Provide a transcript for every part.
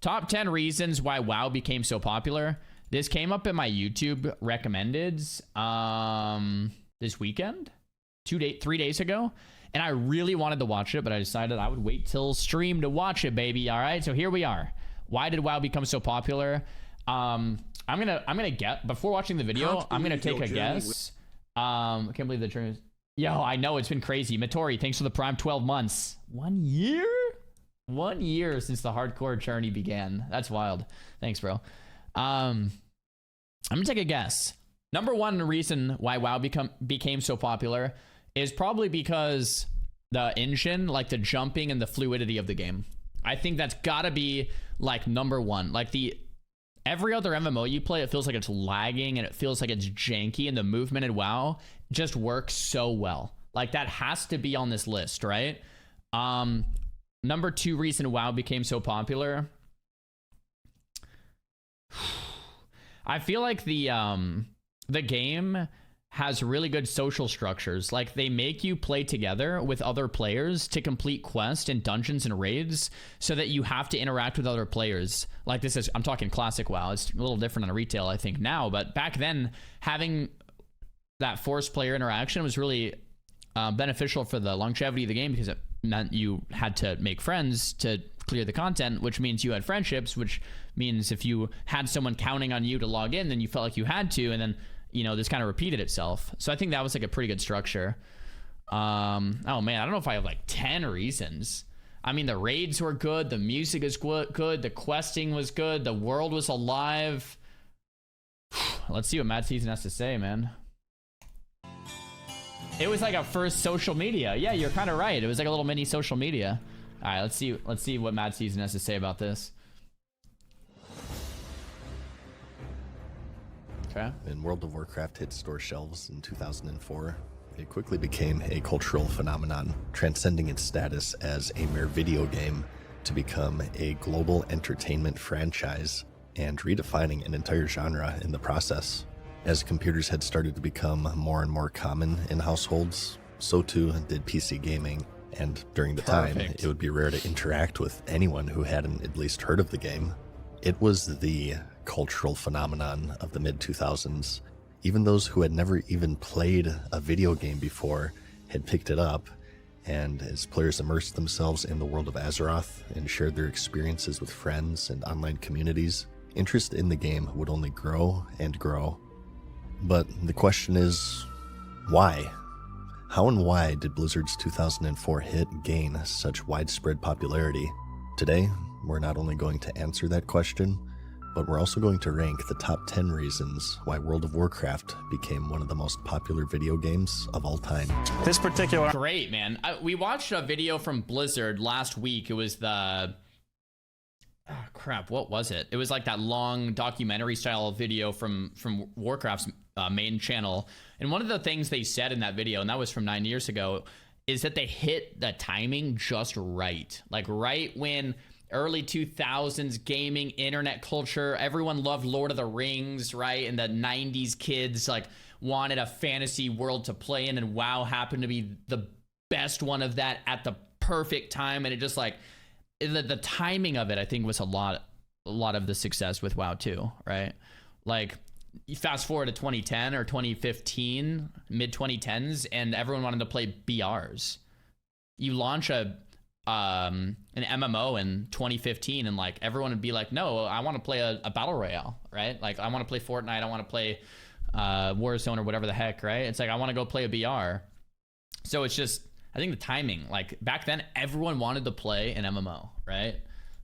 Top 10 reasons why WoW became so popular. This came up in my YouTube recommendeds this weekend, 3 days ago. And I really wanted to watch it, but I decided I would wait till stream to watch it, baby. All right, so here we are. Why did WoW become so popular? I'm gonna get, before watching the video, I'm gonna take a guess. I can't believe the truth. Yo, I know, it's been crazy. Matori, thanks for the prime 12 months. 1 year? 1 year since the hardcore journey began. That's wild. Thanks, bro. I'm gonna take a guess. Number one reason why WoW became so popular is probably because the engine, like the jumping and the fluidity of the game. I think that's gotta be like number one. Like every other MMO you play, it feels like it's lagging and it feels like it's janky, and the movement in WoW just works so well. Like that has to be on this list, right? Number two reason WoW became so popular. I feel like the game has really good social structures. Like they make you play together with other players to complete quests and dungeons and raids so that you have to interact with other players. Like this is, I'm talking classic WoW. It's a little different on retail, I think, now, but back then having that forced player interaction was really beneficial for the longevity of the game, because it meant you had to make friends to clear the content, which means you had friendships, which means if you had someone counting on you to log in, then you felt like you had to, and then, you know, this kind of repeated itself. So I think that was like a pretty good structure. Oh man, I don't know if I have like 10 reasons. I mean, the raids were good, the music is good, the questing was good, the world was alive. Let's see what Mad Season has to say, man. It was like a first social media. Yeah, you're kind of right. It was like a little mini social media. All right, let's see what Mad Season has to say about this. Okay. When World of Warcraft hit store shelves in 2004, it quickly became a cultural phenomenon, transcending its status as a mere video game to become a global entertainment franchise and redefining an entire genre in the process. As computers had started to become more and more common in households, so too did PC gaming, and during the time, it would be rare to interact with anyone who hadn't at least heard of the game. It was the cultural phenomenon of the mid-2000s. Even those who had never even played a video game before had picked it up, and as players immersed themselves in the world of Azeroth and shared their experiences with friends and online communities, interest in the game would only grow and grow. But the question is, why? How and why did Blizzard's 2004 hit gain such widespread popularity? Today, we're not only going to answer that question, but we're also going to rank the top 10 reasons why World of Warcraft became one of the most popular video games of all time. This particular... Great, man. We watched a video from Blizzard last week. It was the... Oh, crap, what was it? It was like that long documentary style video from Warcraft's main channel. And one of the things they said in that video, and that was from 9 years ago, is that they hit the timing just right. Like right when early 2000s gaming, internet culture, everyone loved Lord of the Rings, right? And the 90s kids like wanted a fantasy world to play in, and WoW happened to be the best one of that at the perfect time. And it just like... The timing of it, I think, was a lot of the success with WoW too, right? Like, you fast forward to 2010 or 2015, mid 2010s, and everyone wanted to play BRs. You launch an MMO in 2015, and like everyone would be like, "No, I want to play a battle royale, right? Like, I want to play Fortnite, I want to play Warzone or whatever the heck, right? It's like I want to go play a BR." So it's just, I think the timing, like back then, everyone wanted to play an MMO, right?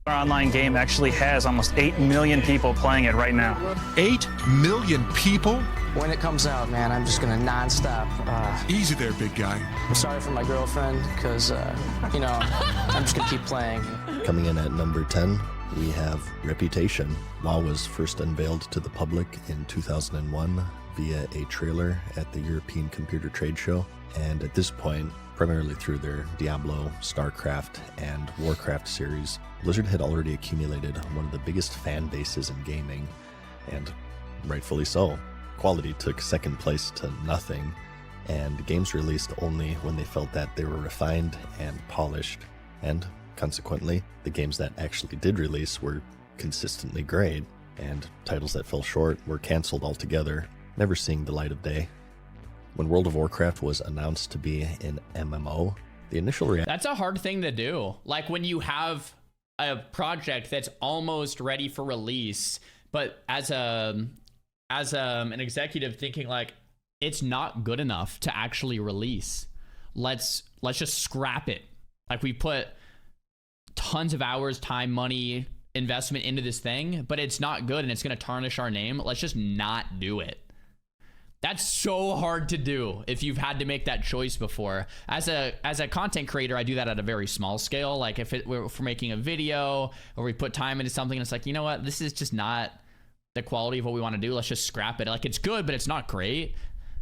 Our online game actually has almost 8 million people playing it right now. 8 million people? When it comes out, man, I'm just gonna nonstop. Easy there, big guy. I'm sorry for my girlfriend, because, you know, I'm just gonna keep playing. Coming in at number 10, we have Reputation. WoW was first unveiled to the public in 2001 via a trailer at the European Computer Trade Show, and at this point, primarily through their Diablo, StarCraft, and Warcraft series, Blizzard had already accumulated one of the biggest fan bases in gaming, and rightfully so. Quality took second place to nothing, and games released only when they felt that they were refined and polished, and consequently, the games that actually did release were consistently great, and titles that fell short were canceled altogether, never seeing the light of day. When World of Warcraft was announced to be an MMO, the initial reaction... That's a hard thing to do. Like when you have a project that's almost ready for release, but as an executive thinking like, it's not good enough to actually release. Let's just scrap it. Like we put tons of hours, time, money, investment into this thing, but it's not good and it's going to tarnish our name. Let's just not do it. That's so hard to do if you've had to make that choice before. As a content creator, I do that at a very small scale. Like if we're making a video or we put time into something and it's like, you know what, this is just not the quality of what we want to do. Let's just scrap it. Like it's good, but it's not great.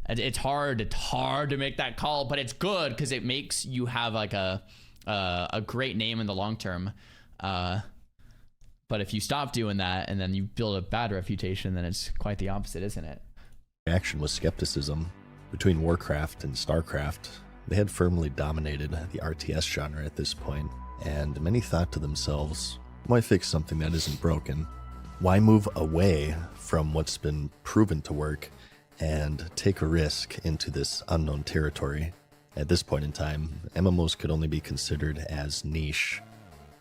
It's hard to make that call, but it's good because it makes you have like a great name in the long term. But if you stop doing that and then you build a bad reputation, then it's quite the opposite, isn't it? Reaction was skepticism. Between Warcraft and StarCraft, they had firmly dominated the RTS genre at this point, and many thought to themselves, why fix something that isn't broken? Why move away from what's been proven to work and take a risk into this unknown territory? At this point in time, MMOs could only be considered as niche.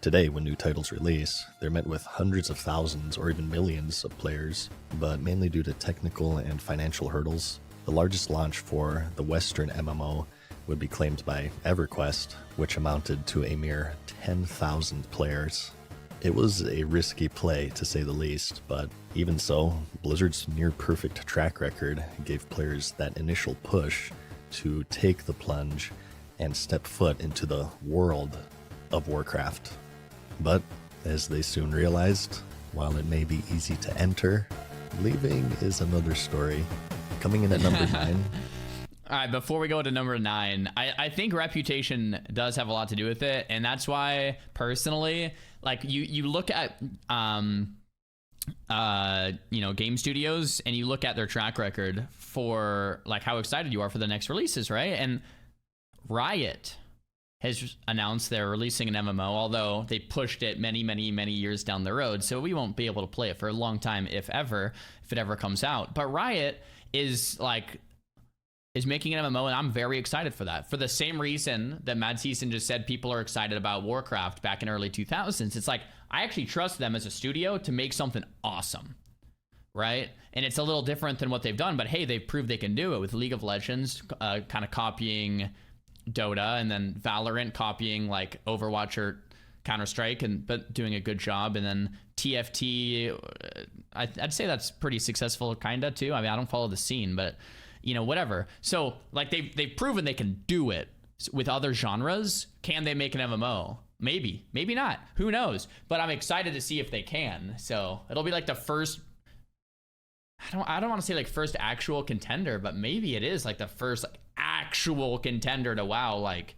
Today, when new titles release, they're met with hundreds of thousands or even millions of players, but mainly due to technical and financial hurdles. The largest launch for the Western MMO would be claimed by EverQuest, which amounted to a mere 10,000 players. It was a risky play, to say the least, but even so, Blizzard's near-perfect track record gave players that initial push to take the plunge and step foot into the world of Warcraft. But, as they soon realized, while it may be easy to enter, leaving is another story. Coming in at number 9. All right, before we go to number 9, I think reputation does have a lot to do with it, and that's why, personally, like, you look at, game studios, and you look at their track record for, like, how excited you are for the next releases, right? And Riot has announced they're releasing an MMO, although they pushed it many, many, many years down the road, so we won't be able to play it for a long time, if it ever comes out. But Riot is making an MMO, and I'm very excited for that. For the same reason that Mad Season just said people are excited about Warcraft back in early 2000s. It's like, I actually trust them as a studio to make something awesome, right? And it's a little different than what they've done, but hey, they've proved they can do it with League of Legends, kind of copying Dota, and then Valorant copying like Overwatch or Counter-Strike, but doing a good job. And then TFT, I'd say that's pretty successful kinda too. I mean, I don't follow the scene, but whatever. So like they've proven they can do it with other genres. Can they make an MMO? Maybe not, who knows? But I'm excited to see if they can. So it'll be like the first, I don't want to say like first actual contender, but maybe it is like the first actual contender to WoW. Like,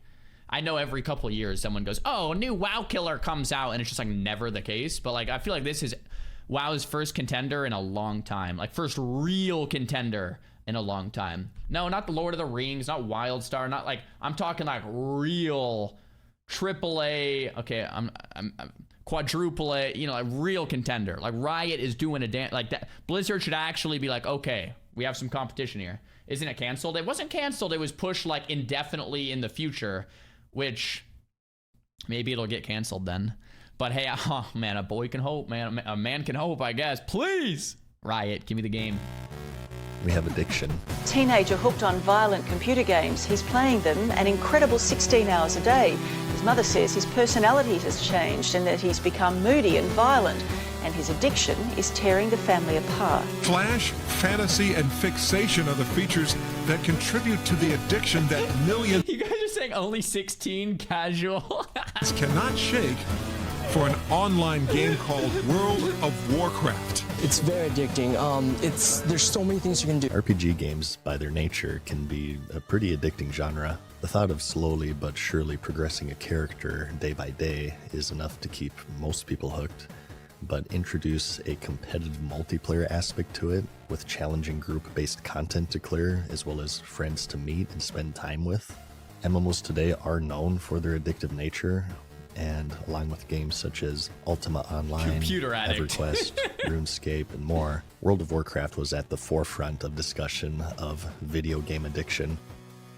I know every couple of years someone goes, oh, a new WoW killer comes out, and it's just like never the case. But like, I feel like this is WoW's first contender in a long time, like first real contender in a long time. No, not the Lord of the Rings, not WildStar, not like, I'm talking like real AAA, okay, I'm quadruple A, like real contender. Like Riot is doing like that. Blizzard should actually be like, okay, we have some competition here. Isn't it canceled? It wasn't canceled. It was pushed like indefinitely in the future, which maybe it'll get canceled then. But hey, oh man, a boy can hope, man. A man can hope, I guess. Please, Riot, give me the game. We have addiction. Teenager hooked on violent computer games. He's playing them an incredible 16 hours a day. His mother says his personality has changed and that he's become moody and violent, and his addiction is tearing the family apart. Flash, fantasy, and fixation are the features that contribute to the addiction that millions You guys are saying only 16 casual? cannot shake for an online game called World of Warcraft. It's very addicting. There's so many things you can do. RPG games, by their nature, can be a pretty addicting genre. The thought of slowly but surely progressing a character day by day is enough to keep most people hooked. But introduce a competitive multiplayer aspect to it, with challenging group-based content to clear, as well as friends to meet and spend time with. MMOs today are known for their addictive nature, and along with games such as Ultima Online, Computer addict. EverQuest, RuneScape, and more, World of Warcraft was at the forefront of discussion of video game addiction.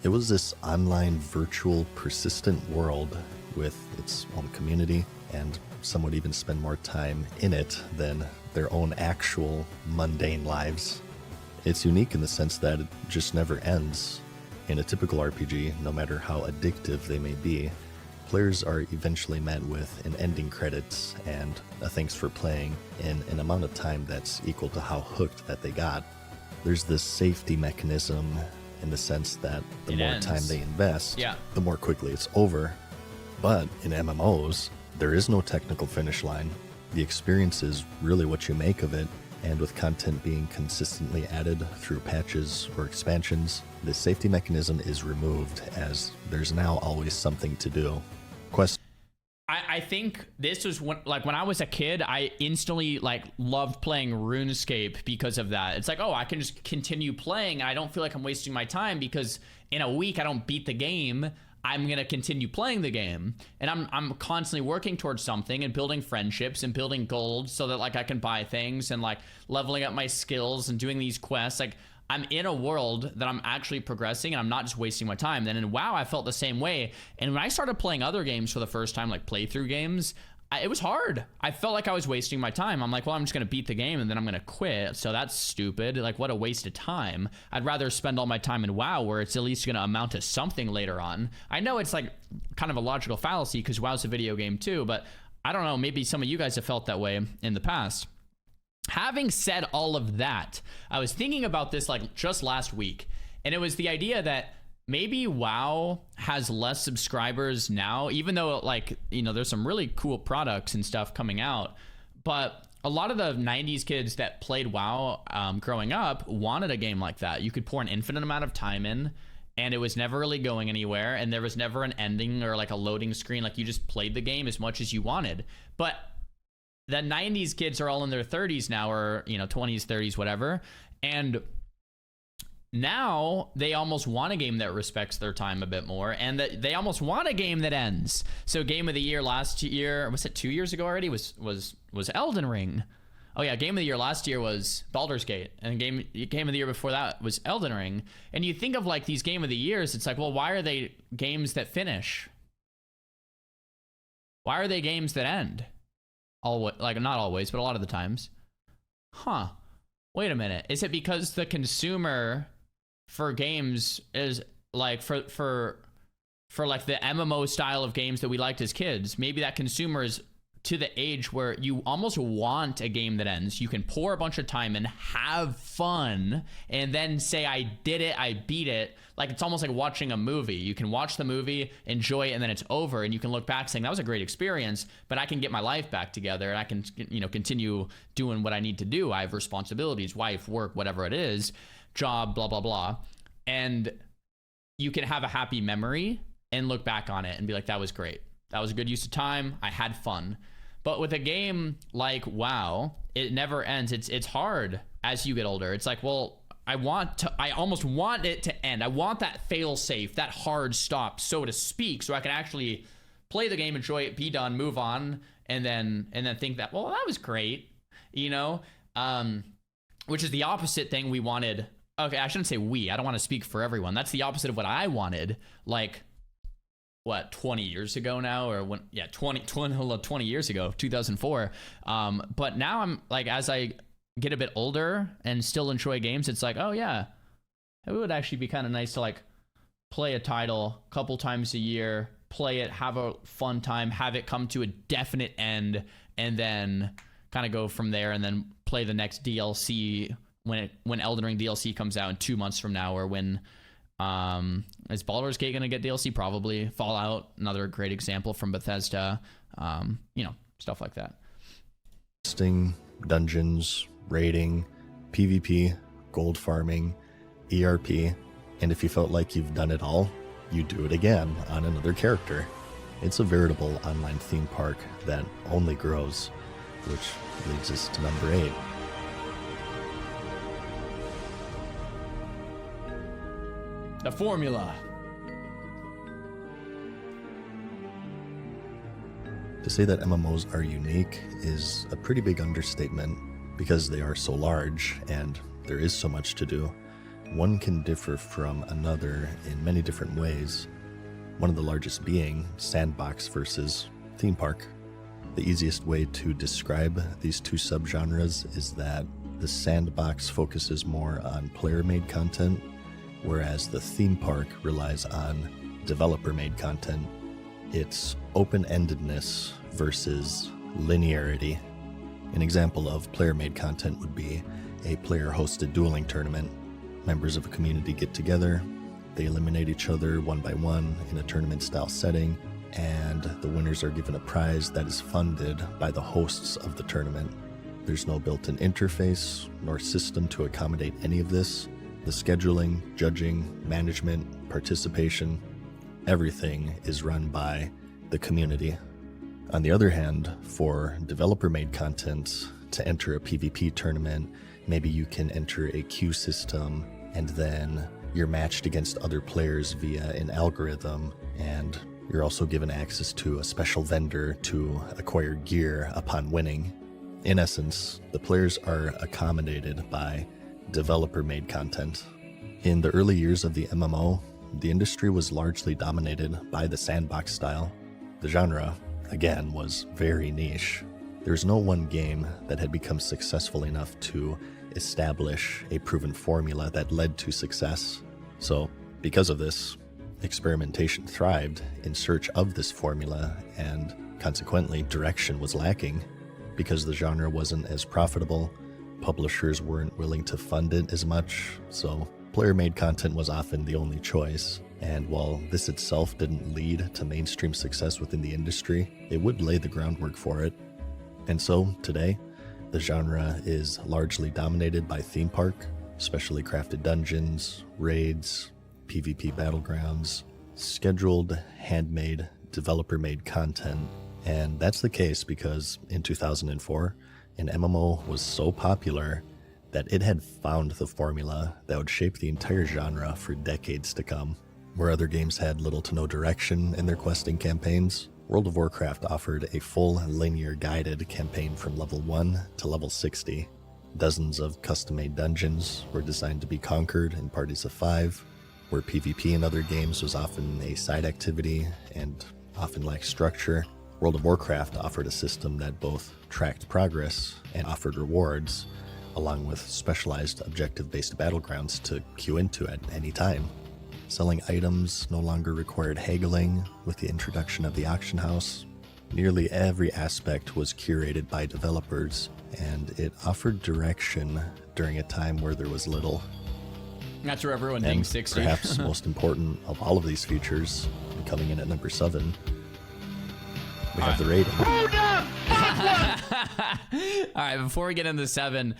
It was this online, virtual, persistent world with its own community, and some would even spend more time in it than their own actual mundane lives. It's unique in the sense that it just never ends. In a typical RPG, no matter how addictive they may be, players are eventually met with an ending credits and a thanks for playing in an amount of time that's equal to how hooked that they got. There's this safety mechanism in the sense that the more time they invest, the more quickly it's over. But in MMOs, there is no technical finish line. The experience is really what you make of it, and with content being consistently added through patches or expansions, the safety mechanism is removed as there's now always something to do. I think this was when I was a kid, I instantly loved playing RuneScape because of that. It's like, oh, I can just continue playing. I don't feel like I'm wasting my time because in a week I don't beat the game. I'm gonna continue playing the game, and I'm constantly working towards something and building friendships and building gold so that I can buy things and leveling up my skills and doing these quests. I'm in a world that I'm actually progressing and I'm not just wasting my time. Then in WoW, I felt the same way. And when I started playing other games for the first time, like playthrough games, it was hard. I felt like I was wasting my time. I'm like, well, I'm just gonna beat the game and then I'm gonna quit. So that's stupid. What a waste of time. I'd rather spend all my time in WoW where it's at least gonna amount to something later on. I know it's kind of a logical fallacy because WoW's a video game too, but I don't know, maybe some of you guys have felt that way in the past. Having said all of that, I was thinking about this just last week, and it was the idea that maybe WoW has less subscribers now, even though there's some really cool products and stuff coming out. But a lot of the 90s kids that played WoW growing up wanted a game like that. You could pour an infinite amount of time in, and it was never really going anywhere, and there was never an ending or a loading screen. You just played the game as much as you wanted. But the 90s kids are all in their 30s now, or 20s, 30s, whatever, and now they almost want a game that respects their time a bit more, and that they almost want a game that ends. So game of the year last year, was it 2 years ago already, was Elden Ring. Oh yeah, game of the year last year was Baldur's Gate, and game of the year before that was Elden Ring. And you think of these game of the years, it's well, why are they games that finish? Why are they games that end? Not always, but a lot of the times. Wait a minute. Is it because the consumer for games is for the MMO style of games that we liked as kids? Maybe that consumer is to the age where you almost want a game that ends. You can pour a bunch of time in, have fun, and then say, I did it, I beat it. It's almost like watching a movie. You can watch the movie, enjoy it, and then it's over, and you can look back saying, that was a great experience, but I can get my life back together, and I can, continue doing what I need to do. I have responsibilities, wife, work, whatever it is, job, blah, blah, blah. And you can have a happy memory and look back on it and be like, that was great. That was a good use of time. I had fun. But with a game like WoW, it never ends. It's hard as you get older. It's well, I almost want it to end. I want that fail safe, that hard stop, so to speak, so I can actually play the game, enjoy it, be done, move on, and then think that, well, that was great, which is the opposite thing we wanted. Okay, I shouldn't say we. I don't want to speak for everyone. That's the opposite of what I wanted. 20 years ago now, or 20 years ago, 2004. But now I'm as I get a bit older and still enjoy games, it's oh yeah, it would actually be kind of nice to play a title a couple times a year, play it, have a fun time, have it come to a definite end, and then kind of go from there, and then play the next DLC when Elden Ring DLC comes out in 2 months from now, or when is Baldur's Gate gonna get DLC? Probably. Fallout, another great example from Bethesda. Stuff like that. Dungeons, raiding, PvP, gold farming, ERP, and if you felt like you've done it all, you do it again on another character. It's a veritable online theme park that only grows, which leads us to number 8. The formula. To say that MMOs are unique is a pretty big understatement because they are so large and there is so much to do. One can differ from another in many different ways, one of the largest being sandbox versus theme park. The easiest way to describe these two subgenres is that the sandbox focuses more on player-made content, whereas the theme park relies on developer-made content. It's open-endedness versus linearity. An example of player-made content would be a player-hosted dueling tournament. Members of a community get together, they eliminate each other one by one in a tournament-style setting, and the winners are given a prize that is funded by the hosts of the tournament. There's no built-in interface nor system to accommodate any of this. The scheduling, judging, management, participation, everything is run by the community. On the other hand, for developer-made content, to enter a PvP tournament, maybe you can enter a queue system and then you're matched against other players via an algorithm, and you're also given access to a special vendor to acquire gear upon winning. In essence, the players are accommodated by developer-made content. In the early years of the MMO, the industry was largely dominated by the sandbox style. The genre, again, was very niche. There's no one game that had become successful enough to establish a proven formula that led to success. So, because of this, experimentation thrived in search of this formula, and consequently, direction was lacking. Because the genre wasn't as profitable, publishers weren't willing to fund it as much, so player-made content was often the only choice. And while this itself didn't lead to mainstream success within the industry, it would lay the groundwork for it. And so, today, the genre is largely dominated by theme park, specially crafted dungeons, raids, PvP battlegrounds, scheduled, handmade, developer-made content. And that's the case because in 2004, an MMO was so popular that it had found the formula that would shape the entire genre for decades to come. Where other games had little to no direction in their questing campaigns, World of Warcraft offered a full linear guided campaign from level 1 to level 60. Dozens of custom-made dungeons were designed to be conquered in parties of 5, where PvP in other games was often a side activity and often lacked structure. World of Warcraft offered a system that both tracked progress and offered rewards, along with specialized objective-based battlegrounds to queue into at any time. Selling items no longer required haggling with the introduction of the auction house. Nearly every aspect was curated by developers, and it offered direction during a time where there was little. That's where everyone thinks 60. Perhaps most important of all of these features, coming in at number 7, we have the rating. All right, before we get into 7,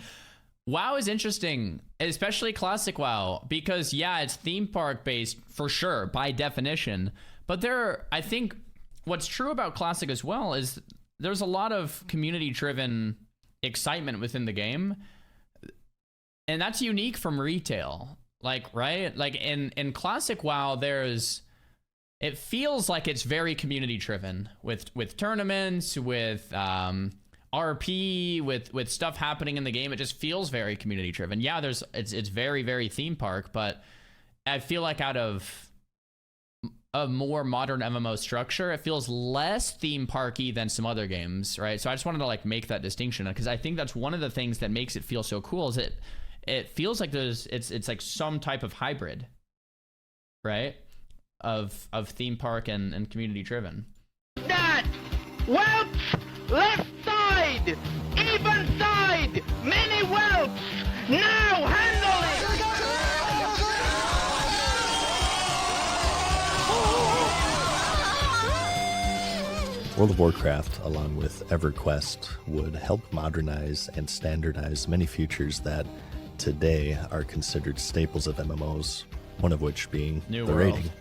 WoW is interesting, especially classic WoW, because yeah, it's theme park based for sure by definition, but I think what's true about classic as well is there's a lot of community driven excitement within the game, and that's unique from retail. Like, right? Like in classic WoW, it feels like it's very community driven with tournaments, with RP, with stuff happening in the game. It just feels very community driven. Yeah, it's very, very theme park, but I feel like out of a more modern MMO structure, it feels less theme parky than some other games, right? So I just wanted to like make that distinction, because I think that's one of the things that makes it feel so cool is it feels like it's like some type of hybrid, right? Of theme park and community driven. That whelps left side, even side, many whelps. Now handle it. World of Warcraft, along with EverQuest, would help modernize and standardize many features that today are considered staples of MMOs, one of which being New the world. rating.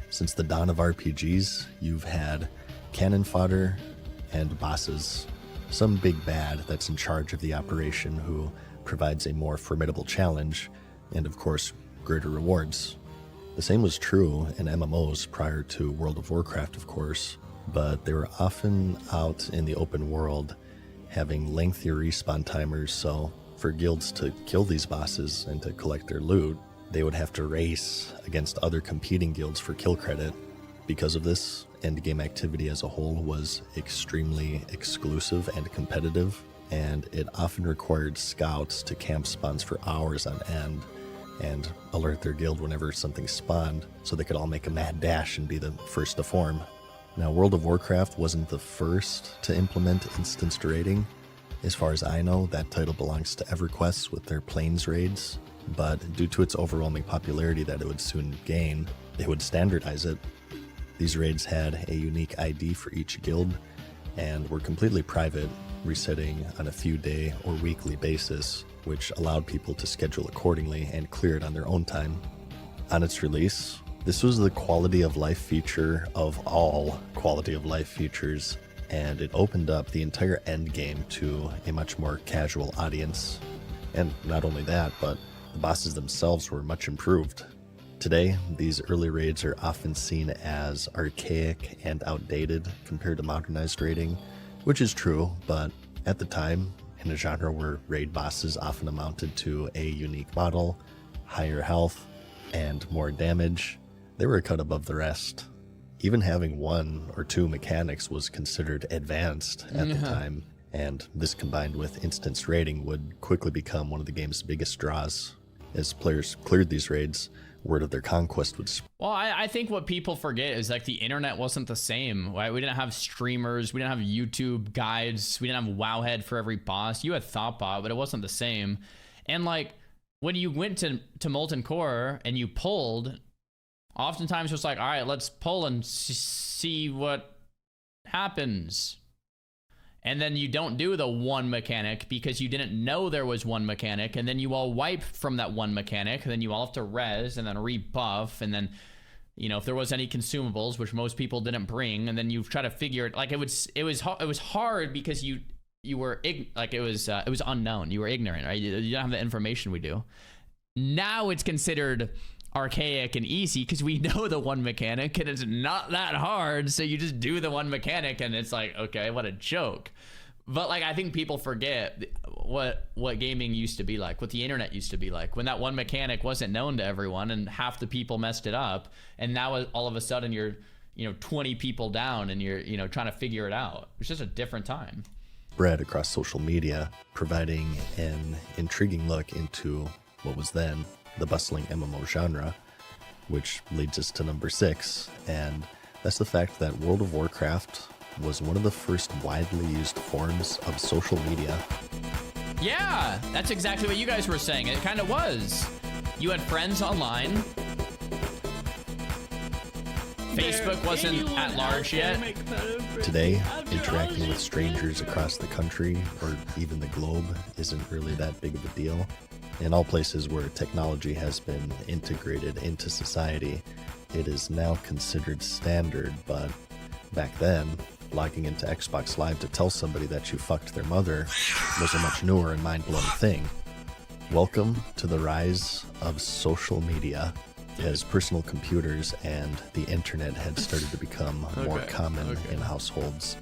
Since the dawn of RPGs, you've had cannon fodder and bosses, some big bad that's in charge of the operation who provides a more formidable challenge, and of course, greater rewards. The same was true in MMOs prior to World of Warcraft, of course. but they were often out in the open world having lengthier respawn timers, so for guilds to kill these bosses and to collect their loot, they would have to race against other competing guilds for kill credit. Because of this, endgame activity as a whole was extremely exclusive and competitive, and it often required scouts to camp spawns for hours on end and alert their guild whenever something spawned so they could all make a mad dash and be the first to form. Now, World of Warcraft wasn't the first to implement instanced raiding. As far as I know, that title belongs to EverQuest with their Plains raids, but due to its overwhelming popularity that it would soon gain, they would standardize it. These raids had a unique ID for each guild and were completely private, resetting on a few day or weekly basis, which allowed people to schedule accordingly and clear it on their own time. On its release, this was the quality of life feature of all quality of life features, and it opened up the entire endgame to a much more casual audience. And not only that, but the bosses themselves were much improved. Today, these early raids are often seen as archaic and outdated compared to modernized raiding, which is true, but at the time, in a genre where raid bosses often amounted to a unique model, higher health, and more damage, they were a cut above the rest. Even having one or two mechanics was considered advanced at the time, and this combined with instance raiding would quickly become one of the game's biggest draws. As players cleared these raids, word of their conquest would spread. Well, I think what people forget is like the internet wasn't the same, right? We didn't have streamers, we didn't have YouTube guides, we didn't have Wowhead for every boss. You had Thoughtbot, but it wasn't the same. And like when you went to Molten Core and you pulled, oftentimes it was like, all right, let's pull and see what happens. And then you don't do the one mechanic because you didn't know there was one mechanic, and then you all wipe from that one mechanic, and then you all have to res and then rebuff, and then, you know, if there was any consumables, which most people didn't bring, and then you try to figure it. Like it was hard because you were it was unknown. You were ignorant, right? You didn't have the information we do. Now it's considered archaic and easy because we know the one mechanic and it's not that hard, so you just do the one mechanic and it's like, okay, what a joke. But like I think people forget what gaming used to be like, what the internet used to be like when that one mechanic wasn't known to everyone and half the people messed it up, and now all of a sudden you're 20 people down and you're trying to figure it out. It's just a different time. Spread across social media, providing an intriguing look into what was then the bustling MMO genre, which leads us to number 6, and that's the fact that World of Warcraft was one of the first widely used forms of social media. Yeah, that's exactly what you guys were saying. It kind of was. You had friends online. Facebook wasn't at large yet. Today, interacting with strangers across the country or even the globe isn't really that big of a deal. In all places where technology has been integrated into society, it is now considered standard, but back then, logging into Xbox Live to tell somebody that you fucked their mother was a much newer and mind-blowing thing. Welcome to the rise of social media, as personal computers and the internet had started to become more common in households.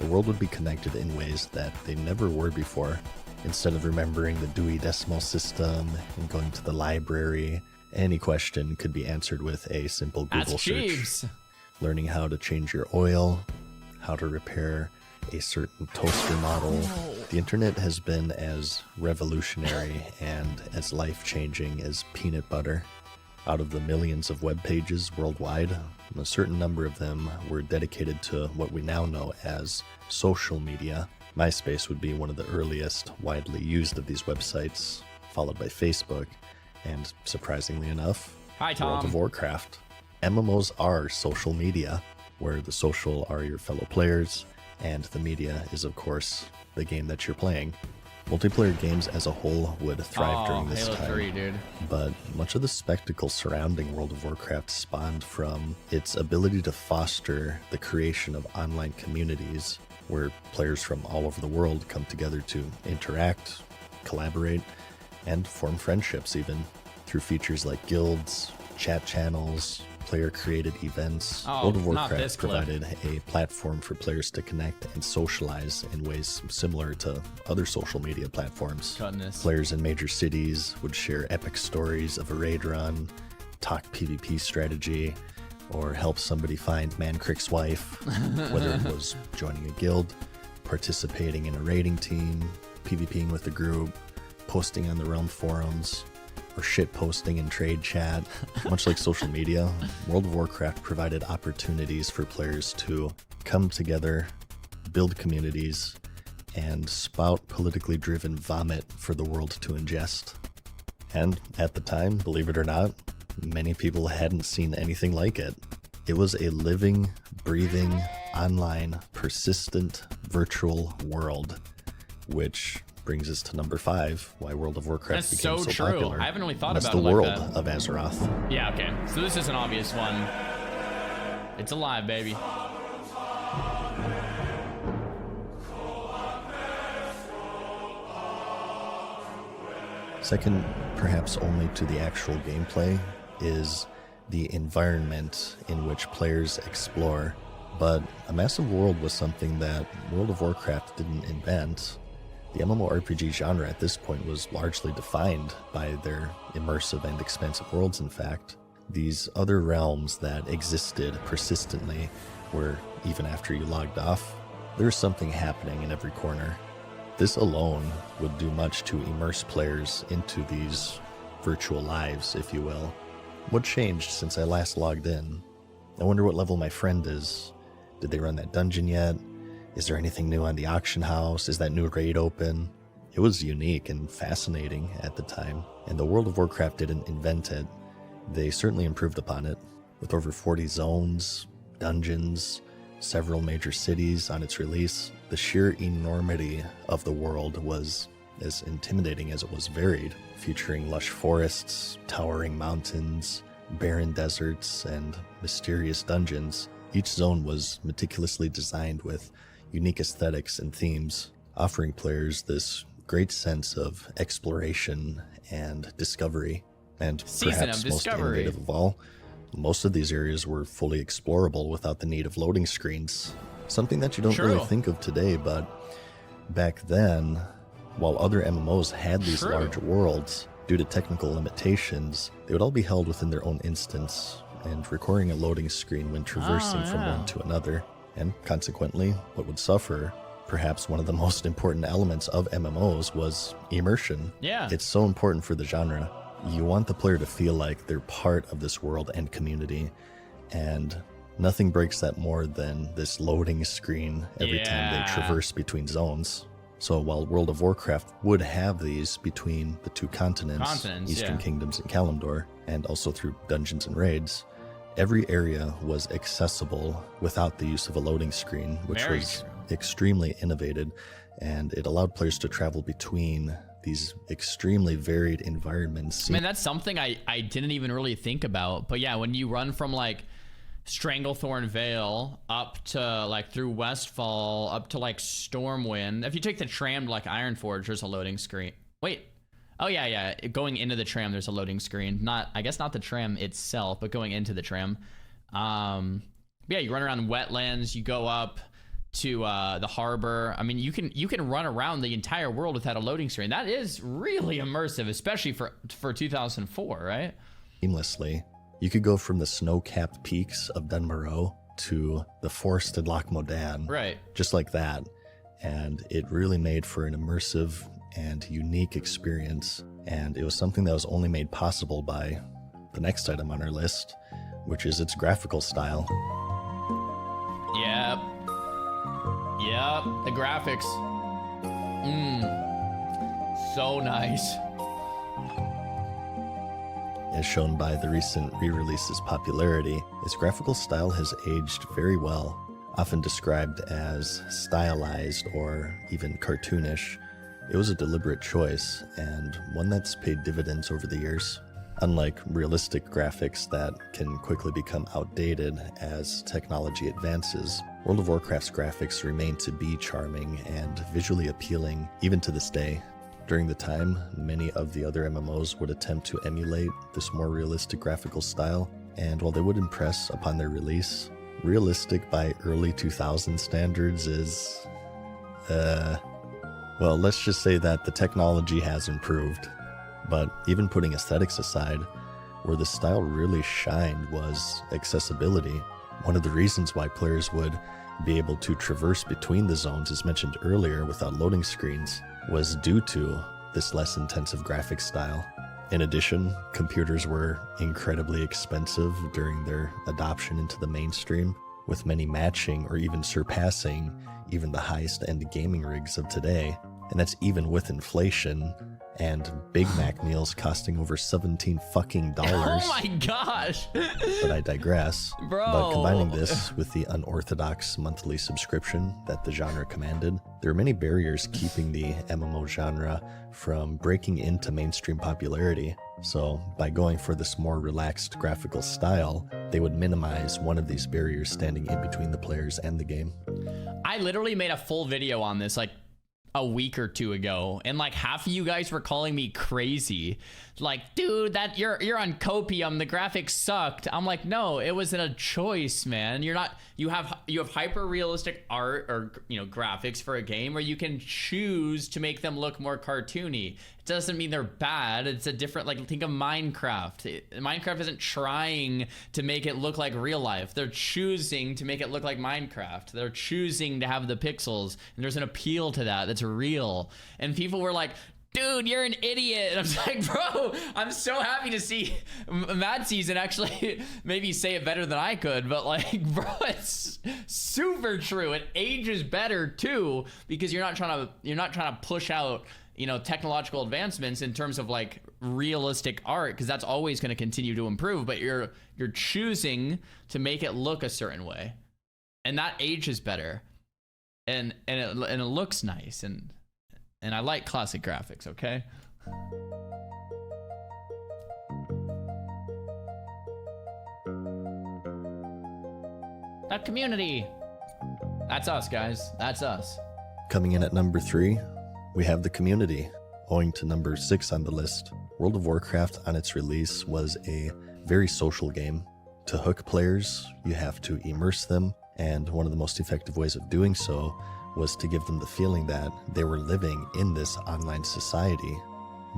The world would be connected in ways that they never were before. Instead of remembering the Dewey Decimal System and going to the library, any question could be answered with a simple Google search. Learning how to change your oil, how to repair a certain toaster model. The internet has been as revolutionary and as life-changing as peanut butter. Out of the millions of web pages worldwide, a certain number of them were dedicated to what we now know as social media. MySpace would be one of the earliest widely used of these websites, followed by Facebook, and surprisingly enough, Hi, Tom. World of Warcraft. MMOs are social media, where the social are your fellow players, and the media is, of course, the game that you're playing. Multiplayer games as a whole would thrive during this Halo time, 3, dude. but much of the spectacle surrounding World of Warcraft spawned from its ability to foster the creation of online communities where players from all over the world come together to interact, collaborate, and form friendships even through features like guilds, chat channels, player-created events, Oh, World of not this Warcraft clip. provided a platform for players to connect and socialize in ways similar to other social media platforms. Goodness. Players in major cities would share epic stories of a raid run, talk PvP strategy, or help somebody find Mancrick's wife, whether it was joining a guild, participating in a raiding team, PvPing with a group, posting on the Realm forums, or shit posting in trade chat. Much like social media, World of Warcraft provided opportunities for players to come together, build communities, and spout politically driven vomit for the world to ingest. And at the time, believe it or not, many people hadn't seen anything like it. It was a living, breathing, online, persistent, virtual world, which brings us to number 5, why World of Warcraft That's became so so true. popular. I haven't really thought That's about it the like world that. of Azeroth. Yeah, okay. So this is an obvious one. It's alive, baby. Second, perhaps only to the actual gameplay, is the environment in which players explore. But a massive world was something that World of Warcraft didn't invent. The MMORPG genre at this point was largely defined by their immersive and expansive worlds, in fact. These other realms that existed persistently, where even after you logged off, there's something happening in every corner. This alone would do much to immerse players into these virtual lives, if you will. What changed since I last logged in? I wonder what level my friend is. Did they run that dungeon yet? Is there anything new on the auction house? Is that new raid open? It was unique and fascinating at the time, and the World of Warcraft didn't invent it. They certainly improved upon it. With over 40 zones, dungeons, several major cities on its release, the sheer enormity of the world was as intimidating as it was varied, featuring lush forests, towering mountains, barren deserts, and mysterious dungeons. Each zone was meticulously designed with unique aesthetics and themes, offering players this great sense of exploration and discovery. And Season perhaps of most discovery. innovative of all, most of these areas were fully explorable without the need of loading screens. Something that you don't True. really think of today, but back then, while other MMOs had these True. large worlds, due to technical limitations, they would all be held within their own instance, and requiring a loading screen when traversing from yeah. one to another. And consequently, what would suffer, perhaps one of the most important elements of MMOs, was immersion. Yeah. It's so important for the genre. You want the player to feel like they're part of this world and community, and nothing breaks that more than this loading screen every time Yeah. they traverse between zones. So while World of Warcraft would have these between the two continents, Eastern yeah. Kingdoms and Kalimdor, and also through dungeons and raids, every area was accessible without the use of a loading screen, which Very was true. extremely innovated, and it allowed players to travel between these extremely varied environments. Man, that's something I didn't even really think about. But yeah, when you run from like Stranglethorn Vale up to like through Westfall up to like Stormwind, if you take the tram to like Ironforge, there's a loading screen. Wait. Oh yeah. Going into the tram, there's a loading screen. I guess not the tram itself, but going into the tram. Yeah, you run around wetlands, you go up to the harbor. I mean, you can run around the entire world without a loading screen. That is really immersive, especially for 2004, right? Seamlessly. You could go from the snow-capped peaks of Dunmorrow to the forested Loch Modan. Right. Just like that. And it really made for an immersive and unique experience. And it was something that was only made possible by the next item on our list, which is its graphical style. Yep. The graphics. So nice. As shown by the recent re-release's popularity, its graphical style has aged very well, often described as stylized or even cartoonish. It was a deliberate choice, and one that's paid dividends over the years. Unlike realistic graphics that can quickly become outdated as technology advances, World of Warcraft's graphics remain to be charming and visually appealing even to this day. During the time, many of the other MMOs would attempt to emulate this more realistic graphical style, and while they would impress upon their release, realistic by early 2000 standards is, well, let's just say that the technology has improved. But even putting aesthetics aside, where the style really shined was accessibility. One of the reasons why players would be able to traverse between the zones, as mentioned earlier, without loading screens, was due to this less intensive graphic style. In addition, computers were incredibly expensive during their adoption into the mainstream, with many matching or even surpassing even the highest end gaming rigs of today. And that's even with inflation and Big Mac meals costing over $17 Oh my gosh. But I digress. Bro. But combining this with the unorthodox monthly subscription that the genre commanded, there are many barriers keeping the MMO genre from breaking into mainstream popularity. So by going for this more relaxed graphical style, they would minimize one of these barriers standing in between the players and the game. I literally made a full video on this like a week or two ago, and like half of you guys were calling me crazy, like, dude, that you're on copium, the graphics sucked. I'm like, no, it wasn't a choice, man. You have hyper realistic art or graphics for a game where you can choose to make them look more cartoony. It doesn't mean they're bad. It's a different, like, think of Minecraft. Minecraft isn't trying to make it look like real life. They're choosing to make it look like Minecraft. They're choosing to have the pixels, and there's an appeal to that that's real. And people were like, dude, you're an idiot. And I was like, bro, I'm so happy to see Mad Season actually maybe say it better than I could, but like, bro, it's super true. It ages better too, because you're not trying to push out technological advancements in terms of like realistic art, because that's always going to continue to improve, but you're choosing to make it look a certain way, and that ages better, and it looks nice, and I like classic graphics. Okay. That community, that's us, guys. That's us. Coming in at number 3, we have the community. Owing to number 6 on the list, World of Warcraft on its release was a very social game. To hook players, you have to immerse them, and one of the most effective ways of doing so was to give them the feeling that they were living in this online society.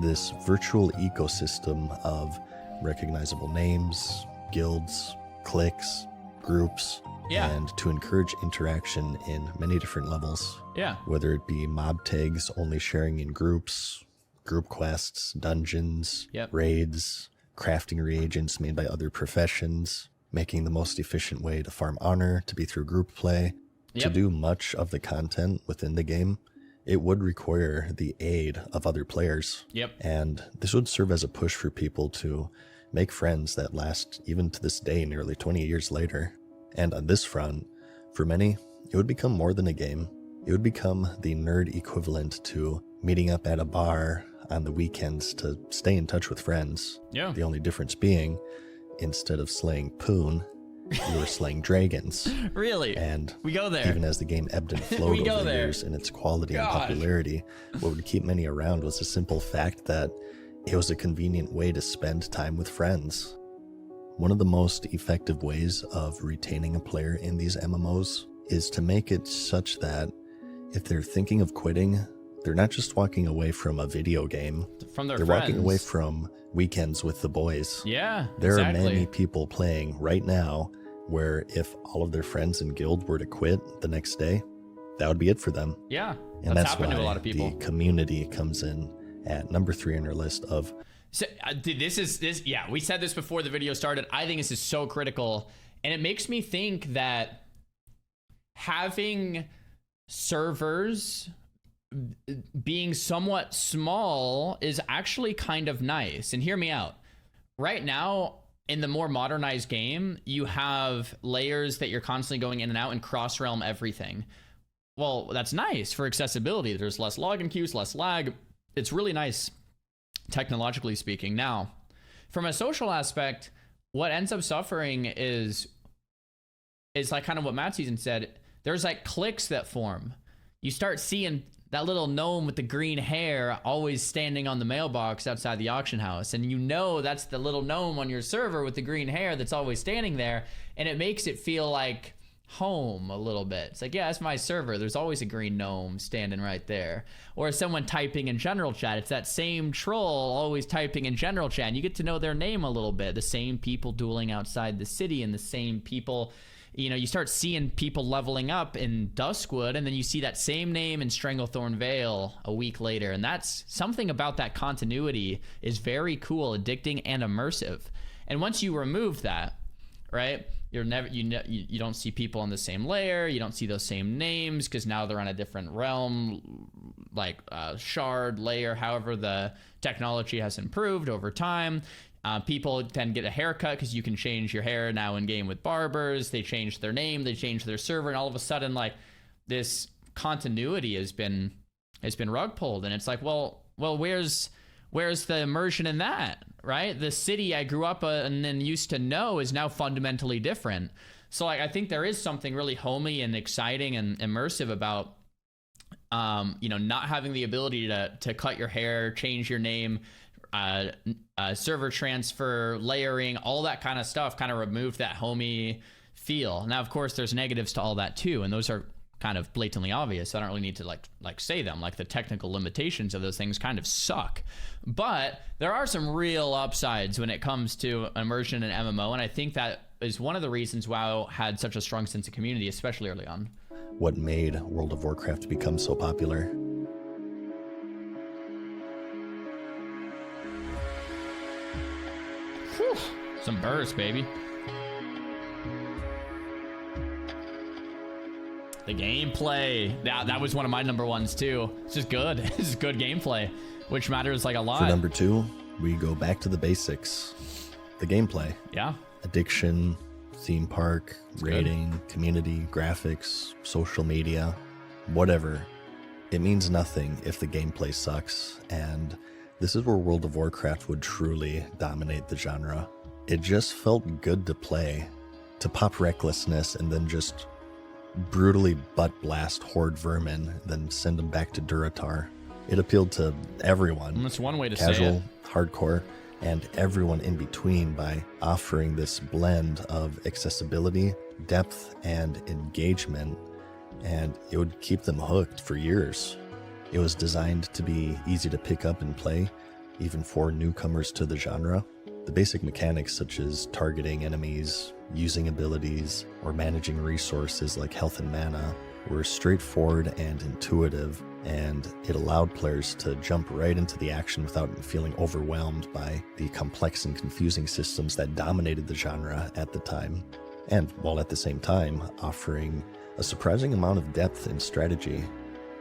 This virtual ecosystem of recognizable names, guilds, cliques, groups, and to encourage interaction in many different levels. Yeah. Whether it be mob tags only sharing in groups, group quests, dungeons, raids, crafting reagents made by other professions, making the most efficient way to farm honor to be through group play. To do much of the content within the game, it would require the aid of other players. And this would serve as a push for people to make friends that last even to this day, nearly 20 years later. And on this front, for many, it would become more than a game. It would become the nerd equivalent to meeting up at a bar on the weekends to stay in touch with friends. The only difference being, instead of slaying Poon, you were slaying dragons. Really? And we go there. Even as the game ebbed and flowed over the years in its quality and popularity, what would keep many around was the simple fact that it was a convenient way to spend time with friends. One of the most effective ways of retaining a player in these MMOs is to make it such that if they're thinking of quitting, they're not just walking away from a video game. From their They're friends. walking away from weekends with the boys. Yeah, There are many people playing right now where if all of their friends in guild were to quit the next day, that would be it for them. Yeah, And that's happened why to a lot of people. the community comes in at number 3 on our list of. So, dude, yeah, we said this before the video started. I think this is so critical, and it makes me think that having servers being somewhat small is actually kind of nice. And hear me out. Right now, in the more modernized game, you have layers that you're constantly going in and out and cross-realm everything. Well, that's nice for accessibility. There's less login queues, less lag. It's really nice, technologically speaking. Now, from a social aspect, what ends up suffering is like kind of what Matt Season said. There's like cliques that form. You start seeing that little gnome with the green hair always standing on the mailbox outside the auction house. And you know that's the little gnome on your server with the green hair that's always standing there. And it makes it feel like home a little bit. It's like, yeah, it's my server. There's always a green gnome standing right there. Or someone typing in general chat. It's that same troll always typing in general chat. And you get to know their name a little bit. The same people dueling outside the city and the same people. You know, you start seeing people leveling up in Duskwood, and then you see that same name in Stranglethorn Vale a week later. And that's something about that continuity is very cool, addicting, and immersive. And once you remove that, right, you're never you don't see people on the same layer. You don't see those same names because now they're on a different realm, like shard layer. However, the technology has improved over time. People then get a haircut because you can change your hair now in game with barbers. They change their name, they change their server, and all of a sudden, like, this continuity has been rug pulled. And it's like, well, where's the immersion in that, right? The city I grew up and then used to know is now fundamentally different. So, like, I think there is something really homey and exciting and immersive about, you know, not having the ability to cut your hair, change your name, server transfer, layering, all that kind of stuff kind of removed that homey feel. Now, of course, there's negatives to all that too, and those are kind of blatantly obvious. So I don't really need to like say them. Like, the technical limitations of those things kind of suck. But there are some real upsides when it comes to immersion in MMO, and I think that is one of the reasons WoW had such a strong sense of community, especially early on. What made World of Warcraft become so popular? Whew, some burst, baby. The gameplay. That was one of my number ones too. It's just good. It's good gameplay, which matters like a lot. For number 2, we go back to the basics. The gameplay. Yeah. Addiction, theme park, raiding, community, graphics, social media, whatever. It means nothing if the gameplay sucks, and this is where World of Warcraft would truly dominate the genre. It just felt good to play, to pop recklessness and then just brutally butt blast horde vermin, then send them back to Durotar. It appealed to everyone. That's one way to say casual, it. hardcore, and everyone in between by offering this blend of accessibility, depth, and engagement, and it would keep them hooked for years. It was designed to be easy to pick up and play, even for newcomers to the genre. The basic mechanics such as targeting enemies, using abilities, or managing resources like health and mana were straightforward and intuitive, and it allowed players to jump right into the action without feeling overwhelmed by the complex and confusing systems that dominated the genre at the time, and while at the same time offering a surprising amount of depth and strategy.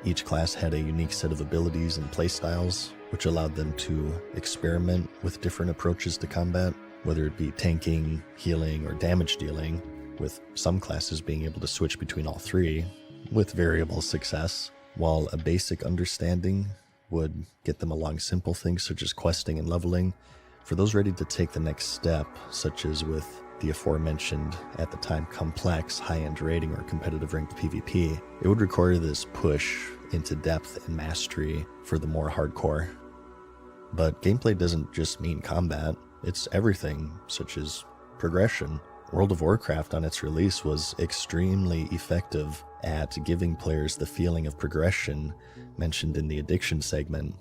Each class had a unique set of abilities and playstyles, which allowed them to experiment with different approaches to combat, whether it be tanking, healing, or damage dealing, with some classes being able to switch between all three with variable success, while a basic understanding would get them along simple things such as questing and leveling. For those ready to take the next step, such as with the aforementioned, at the time, complex high-end raiding or competitive ranked PvP, it would require this push into depth and mastery for the more hardcore. But gameplay doesn't just mean combat, it's everything, such as progression. World of Warcraft on its release was extremely effective at giving players the feeling of progression mentioned in the addiction segment.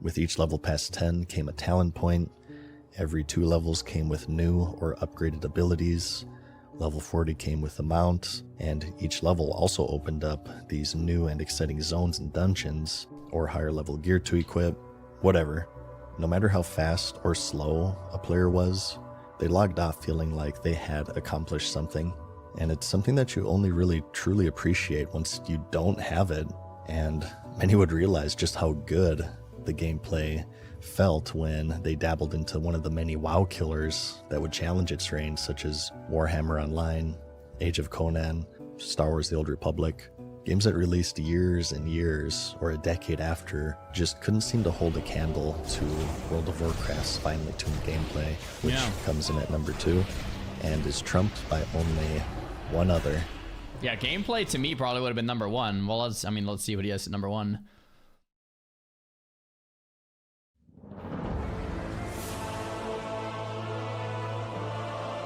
With each level past 10 came a talent point. Every 2 levels came with new or upgraded abilities. Level 40 came with a mount, and each level also opened up these new and exciting zones and dungeons, or higher level gear to equip, whatever. No matter how fast or slow a player was, they logged off feeling like they had accomplished something. And it's something that you only really truly appreciate once you don't have it, and many would realize just how good the gameplay felt when they dabbled into one of the many WoW killers that would challenge its reign, such as Warhammer Online, Age of Conan, Star Wars The Old Republic. Games that released years and years, or a decade after, just couldn't seem to hold a candle to World of Warcraft's finely tuned gameplay, which comes in at number 2, and is trumped by only one other. Yeah, gameplay to me probably would have been number 1. Well, let's see what he has at number 1.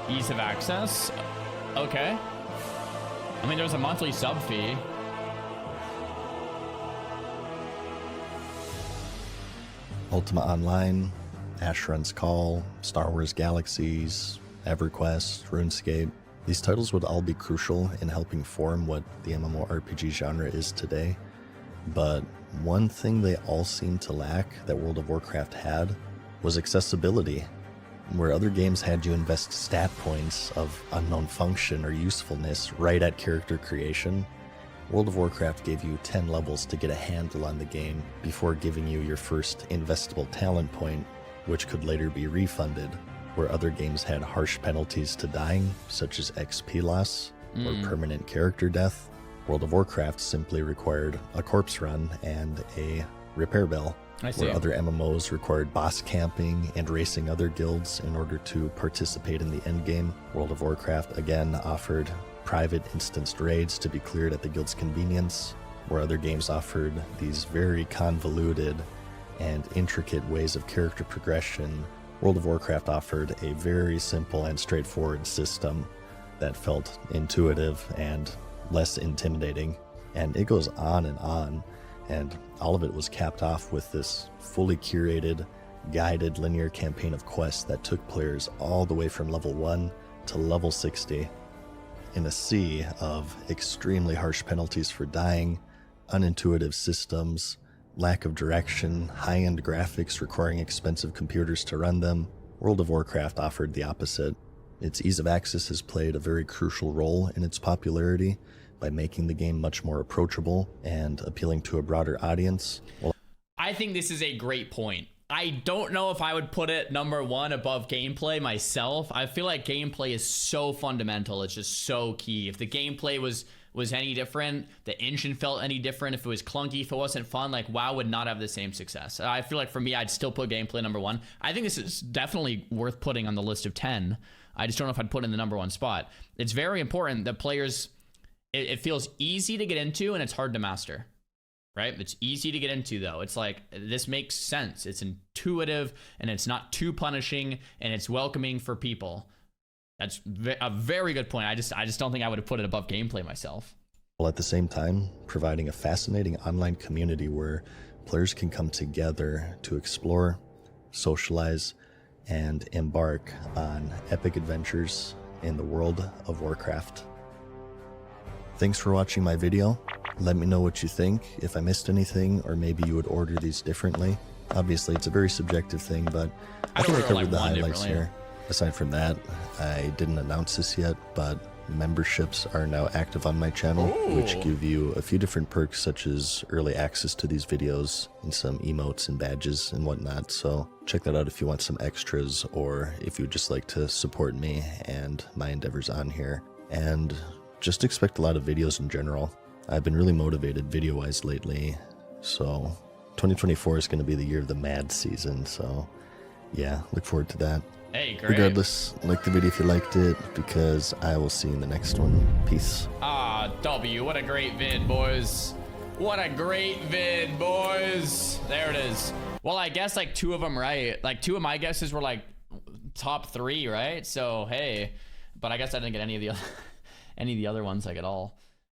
Ease of access. Okay. I mean, there's a monthly sub fee. Ultima Online, Asheron's Call, Star Wars Galaxies, EverQuest, RuneScape. These titles would all be crucial in helping form what the MMORPG genre is today. But one thing they all seem to lack that World of Warcraft had was accessibility. Where other games had you invest stat points of unknown function or usefulness right at character creation, World of Warcraft gave you 10 levels to get a handle on the game before giving you your first investable talent point, which could later be refunded. Where other games had harsh penalties to dying, such as XP loss or permanent character death, World of Warcraft simply required a corpse run and a repair bell. I see. Where other MMOs required boss camping and racing other guilds in order to participate in the endgame, World of Warcraft again offered private instanced raids to be cleared at the guild's convenience, where other games offered these very convoluted and intricate ways of character progression. World of Warcraft offered a very simple and straightforward system that felt intuitive and less intimidating, and it goes on, and all of it was capped off with this fully curated, guided linear campaign of quests that took players all the way from level 1 to level 60 in a sea of extremely harsh penalties for dying, unintuitive systems, lack of direction, high-end graphics requiring expensive computers to run them. World of Warcraft offered the opposite. Its ease of access has played a very crucial role in its popularity by making the game much more approachable and appealing to a broader audience. I think this is a great point. I don't know if I would put it number one above gameplay myself. I feel like gameplay is so fundamental. It's just so key. If the gameplay was any different, the engine felt any different, if it was clunky, if it wasn't fun, like WoW would not have the same success. I feel like for me, I'd still put gameplay number one. I think this is definitely worth putting on the list of 10. I just don't know if I'd put it in the number one spot. It's very important that players, it feels easy to get into and it's hard to master, right? It's easy to get into though. It's like, this makes sense. It's intuitive and it's not too punishing and it's welcoming for people. That's a very good point. I just don't think I would have put it above gameplay myself. While at the same time, providing a fascinating online community where players can come together to explore, socialize, and embark on epic adventures in the world of Warcraft. Thanks for watching my video. Let me know what you think, if I missed anything, or maybe you would order these differently. Obviously, it's a very subjective thing, but I think I covered the highlights here. Aside from that, I didn't announce this yet, but memberships are now active on my channel, which give you a few different perks such as early access to these videos and some emotes and badges and whatnot. So check that out if you want some extras or if you'd just like to support me and my endeavors on here. And just expect a lot of videos in general. I've been really motivated video-wise lately, so 2024 is going to be the year of the mad season, so yeah, look forward to that. Hey, great. Regardless, like the video if you liked it, because I will see you in the next one. Peace. W, what a great vid, boys. What a great vid, boys. There it is. Well, I guess like two of them right. Like two of my guesses were like top 3, right? So, hey, but I guess I didn't get any of the other ones like at all.